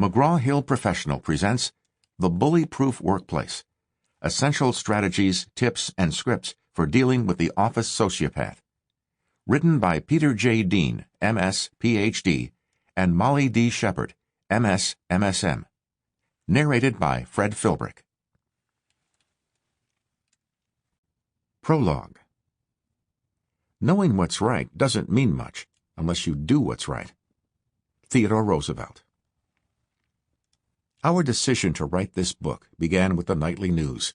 McGraw-Hill Professional presents The Bully-Proof Workplace: Essential Strategies, Tips, and Scripts for Dealing with the Office Sociopath. Written by Peter J. Dean, M.S., Ph.D., and Molly D. Shepard, M.S., MSM. Narrated by Fred Filbrich. Prologue. Knowing what's right doesn't mean much unless you do what's right. Theodore Roosevelt. Our decision to write this book began with the nightly news.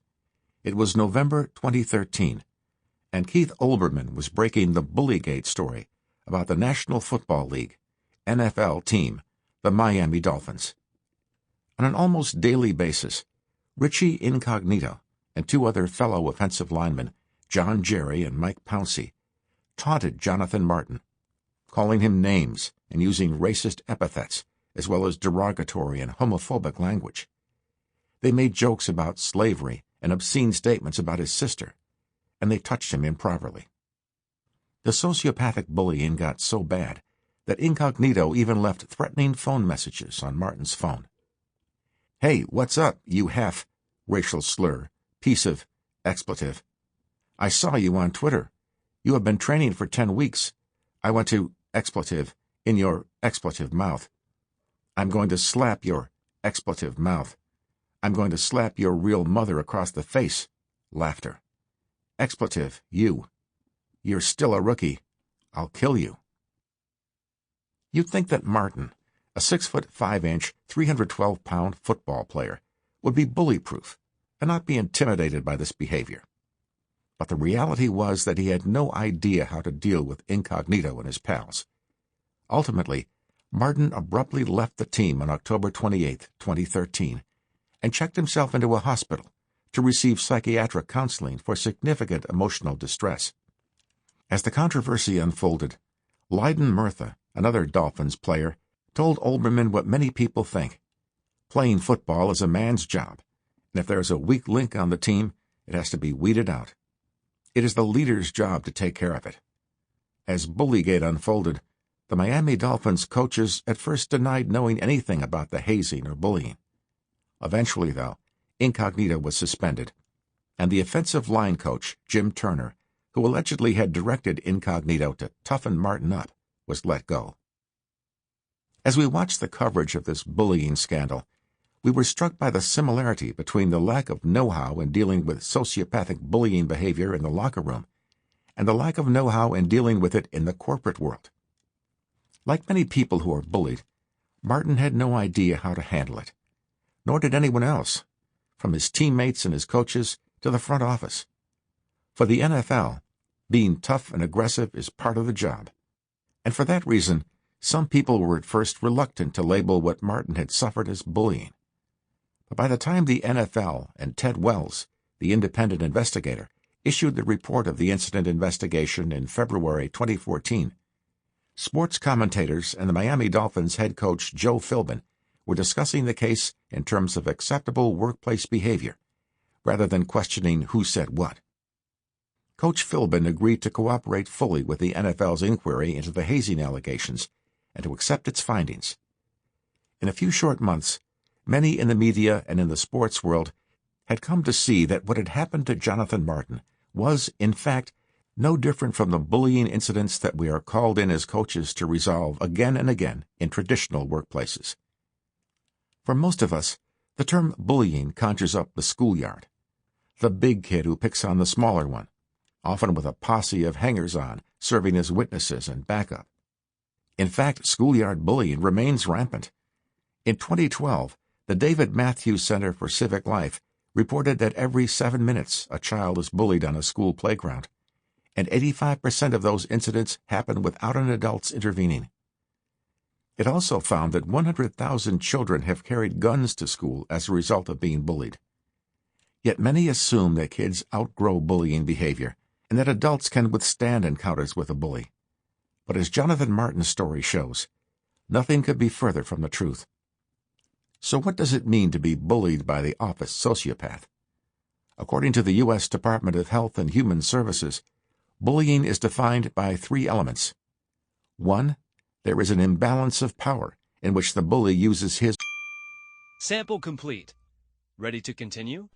It was November 2013, and Keith Olbermann was breaking the Bullygate story about the National Football League, NFL team, the Miami Dolphins. On an almost daily basis, Richie Incognito and two other fellow offensive linemen, John Jerry and Mike Pouncey, taunted Jonathan Martin, calling him names and using racist epithets, as well as derogatory and homophobic language. They made jokes about slavery and obscene statements about his sister, and they touched him improperly. The sociopathic bullying got so bad that Incognito even left threatening phone messages on Martin's phone. "Hey, what's up, you half," racial slur, piece of, expletive. "I saw you on Twitter. You have been training for 10 weeks. I want to, expletive, in your expletive mouth. I'm going to slap your expletive mouth. I'm going to slap your real mother across the face." Laughter. Expletive, you. "You're still a rookie. I'll kill you." You'd think that Martin, a 6'5", 312-pound football player, would be bully-proof and not be intimidated by this behavior. But the reality was that he had no idea how to deal with Incognito and his pals. Ultimately, Martin abruptly left the team on October 28, 2013, and checked himself into a hospital to receive psychiatric counseling for significant emotional distress. As the controversy unfolded, Leiden Murtha, another Dolphins player, told Olbermann what many people think. Playing football is a man's job, and if there is a weak link on the team, it has to be weeded out. It is the leader's job to take care of it. As Bullygate unfolded, the Miami Dolphins coaches at first denied knowing anything about the hazing or bullying. Eventually, though, Incognito was suspended, and the offensive line coach, Jim Turner, who allegedly had directed Incognito to toughen Martin up, was let go. As we watched the coverage of this bullying scandal, we were struck by the similarity between the lack of know-how in dealing with sociopathic bullying behavior in the locker room and the lack of know-how in dealing with it in the corporate world. Like many people who are bullied, Martin had no idea how to handle it, nor did anyone else, from his teammates and his coaches to the front office. For the NFL, being tough and aggressive is part of the job, and for that reason, some people were at first reluctant to label what Martin had suffered as bullying. But by the time the NFL and Ted Wells, the independent investigator, issued the report of the incident investigation in February 2014, sports commentators and the Miami Dolphins head coach Joe Philbin were discussing the case in terms of acceptable workplace behavior, rather than questioning who said what. Coach Philbin agreed to cooperate fully with the NFL's inquiry into the hazing allegations and to accept its findings. In a few short months, many in the media and in the sports world had come to see that what had happened to Jonathan Martin was, in fact, no different from the bullying incidents that we are called in as coaches to resolve again and again in traditional workplaces. For most of us, the term bullying conjures up the schoolyard, the big kid who picks on the smaller one, often with a posse of hangers-on serving as witnesses and backup. In fact, schoolyard bullying remains rampant. In 2012, the David Matthews Center for Civic Life reported that every 7 minutes a child is bullied on a school playground, and 85% of those incidents happen without an adult's intervening. It also found that 100,000 children have carried guns to school as a result of being bullied. Yet many assume that kids outgrow bullying behavior and that adults can withstand encounters with a bully. But as Jonathan Martin's story shows, nothing could be further from the truth. So what does it mean to be bullied by the office sociopath? According to the U.S. Department of Health and Human Services, bullying is defined by 3 elements. 1. There is an imbalance of power in which the bully uses his Sample complete. Ready to continue?